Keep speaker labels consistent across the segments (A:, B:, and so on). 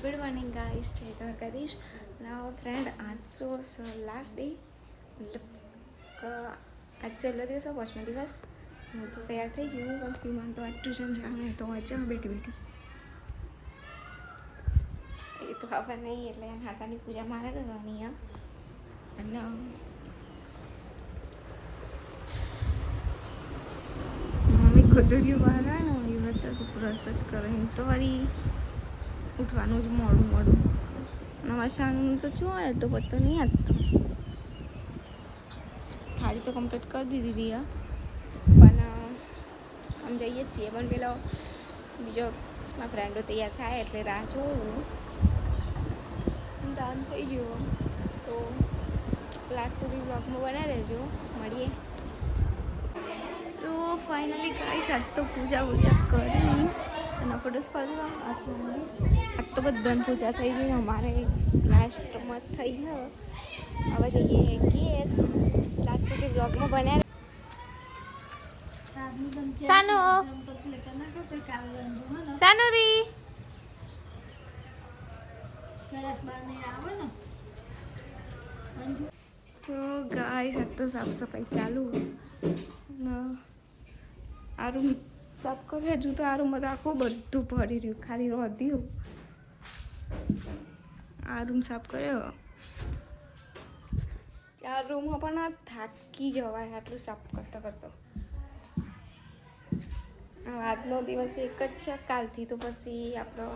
A: Good morning guys, जय Dwarkadhish. Now friend, आज so last day मतलब આજનો દિવસ પાંચમો દિવસ હું તો તૈયાર થઈ ગયું પણ સીમાન તો આજ ટ્યુશન જવાનું તો વાંચો બેઠી બેઠી એ તો ખબર નહીં એટલે હાથાની પૂજા મારે કરવાની અને મમ્મી ખુદુર્યું બહાર આવે ને એ બધા તો બ્રશ જ કરે તો વળી ઉઠવાનું જ મોડું નવા શાનું તો શું હોય તો પતો નહીં આવતો થાળી તો કમ્પ્લીટ કરી દીધી પણ આમ જઈએ છીએ પણ પેલો બીજો મારા ફ્રેન્ડો તૈયાર થાય એટલે રાહ જોઉં દાન થઈ ગયું તો લાસ્ટ સુધી બ્લોગમાં બનાવી રહેજો મળીએ તો ફાઇનલી ગાઈસ આજ તો પૂજા કરી અને ફોટોસ પાડવા આજ તો બધાને પૂજા થઈ ગઈ અમારે લાસ્ટમાં થઈ ગયો હવે જઈએ કે લાસ્ટ સુધી બ્લોગમાં બનાવે સાનો સાનુરી તો ગાઈસ આજ તો સાફ સફાઈ ચાલુ આ રૂમ સાફ કર્યો હજુ તો આ રૂમમાં તો આખું બધું ભરી રહ્યું ખાલી રોધ્યું આ રૂમ સાફ કર્યો આ રૂમમાં પણ થાકી જવાય આટલું સાફ કરતો આજનો દિવસ એક જ છે કાલથી તો પછી આપણો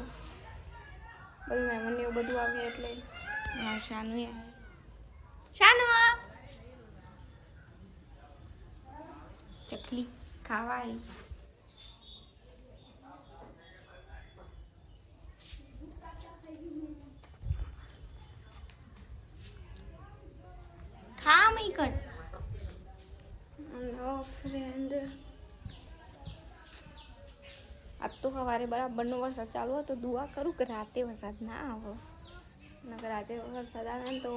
A: બધું મહેમાન એવું બધું આવે એટલે શાનું ચકલી ખાવાય ખા મઈ કર નો ફ્રેન્ડ આજ તો સવારે બરાબરનો વરસાદ ચાલુ હતો દુઆ કરું કે રાતે વરસાદ ના આવે નકર રાતે વરસાદ આવે ને તો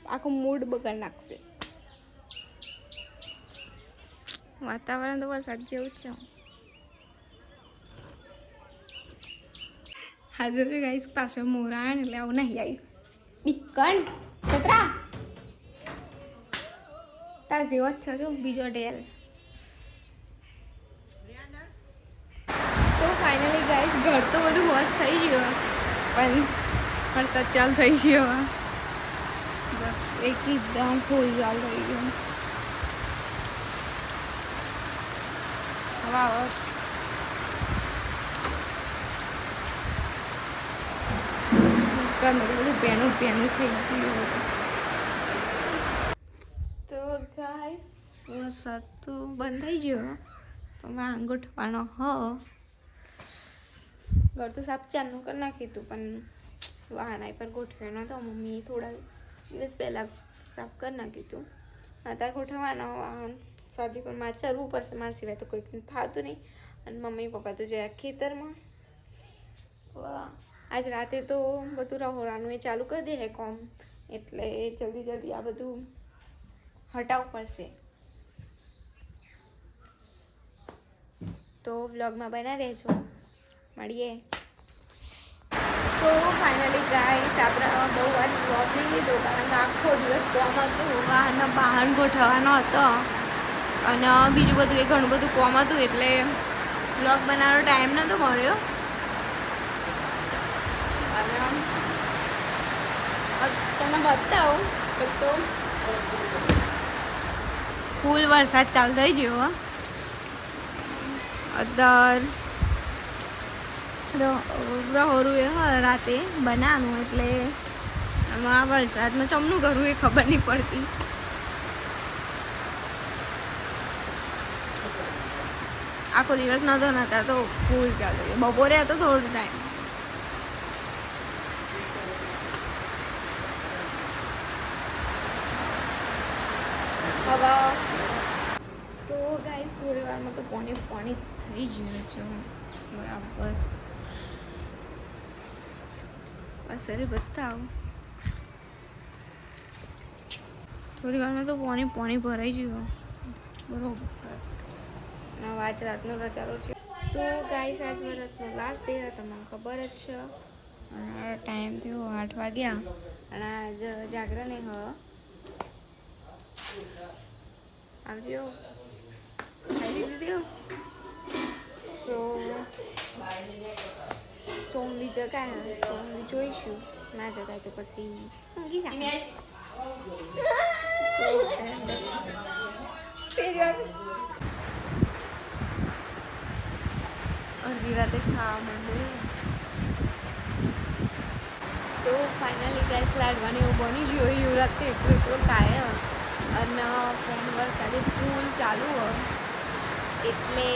A: આખું મૂડ બગાડ નાખશે વાતાવરણ તો વરસાદ જેવું જ છે હાજર છે ગાઈસ પાછળ મોરા આવે ને એટલે આવું નહીં આવ્યું બીકણ છોકરા તાર જેવો જ છે જો બીજો ડેલ તો ફાઇનલી ગાઈસ ઘર તો બધું વોશ થઈ ગયું પણ વરસાદ ચાલુ થઈ ગયો એકદમ ફૂલ ચાલુ થઈ ગયું વાહ બધું પેનું થઈ ગયું તો ગાઈસ વરસાદ તો બંધ થઈ ગયો પણ વાં ગોઠવાનો ઘર તો સાફ ચાલુ કરી નાખ્યું હતું પણ વાહના પર ગોઠવ્યો નતો મમ્મી થોડા દિવસ પહેલાં સાફ કરી નાખ્યું હતું અત્યારે ગોઠવવાનો વાહન સાદી પર મારે ચરવું પડશે મારા સિવાય તો કોઈ ફાવતું નહીં અને મમ્મી પપ્પા તો જયા ખેતરમાં આજ રાતે તો બધું રહોડાનું એ ચાલુ કરી દે કોમ એટલે જલ્દી આ બધું હટાવવું પડશે તો વ્લોગમાં બના રહેજો મળીએ તો ફાઇનલી ગાઈસ આપણે બહુ વાર વ્લોગ નહીં લીધો કારણ કે આખો દિવસ કોમ હતું વાહનનો બહાર ગોઠવવાનો હતો અને બીજું બધું એ ઘણું બધું કોમ હતું એટલે વ્લોગ બનાવવાનો ટાઈમ નહોતો મળ્યો અને તમે બતાવો તો ફૂલ વરસાદ ચાલુ થઈ ગયો રહોરું એ રાતે બનાવવાનું એટલે આમાં વરસાદમાં ચમનું કરવું એ ખબર નહીં પડતી આખો દિવસ નતો નતા તો ફૂલ ચાલુ થઈ ગયો બપોરે હતો થોડો ટાઈમ તો ગાઈસ થોડી વારમાં તો પાણી થઈ ગયું છે બરાબર અસરે બતાવ થોડી વારમાં તો પાણી ભરાઈ ગયું બરોબર આજ રાતનો રચારો છે તો ગાઈસ આજ વરસનો લાસ્ટ ડે તમને ખબર જ છે અને ટાઈમ થયો 8 વાગ્યા અને આજ જાગરણ હ આવજો ખાઈ લીધું તો ચોંગલી જગાય ચોંગલી જોઈશું ના જગાય તો પછી ઊંઘી જાય અડધી રાતે ખાવા માંડે તો ફાઇનલી ગેસ લાડવાની એવું બની ગયું યુવરાત તો એકલો ખાય અને ફોન વરસાદે ફૂલ ચાલુ હોય એટલે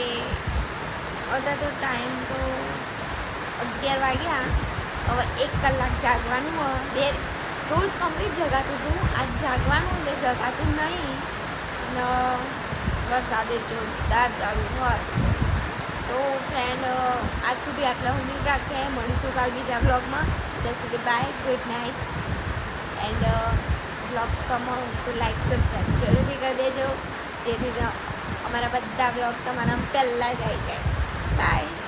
A: અત્યારે તો ટાઈમ તો 11 વાગ્યા હવે 1 કલાક જાગવાનું હોય રોજ કમ્પ્લીટ જગાતું હતું આજ જાગવાનું તે જગાતું નહીં ને વરસાદે જોરદાર ચાલુ હોય તો ફ્રેન્ડ આજ સુધી આટલા સુધી રાખે મળીશું કાલ બીજા બ્લોગમાં ત્યાં સુધી bye good night and blog ગમો તો લાઈક સબસ્ક્રાઈબ જરૂરથી કરી દેજો જેથી અમારા બધા બ્લોગ તમારા પહેલાં જ આવી જાય બાય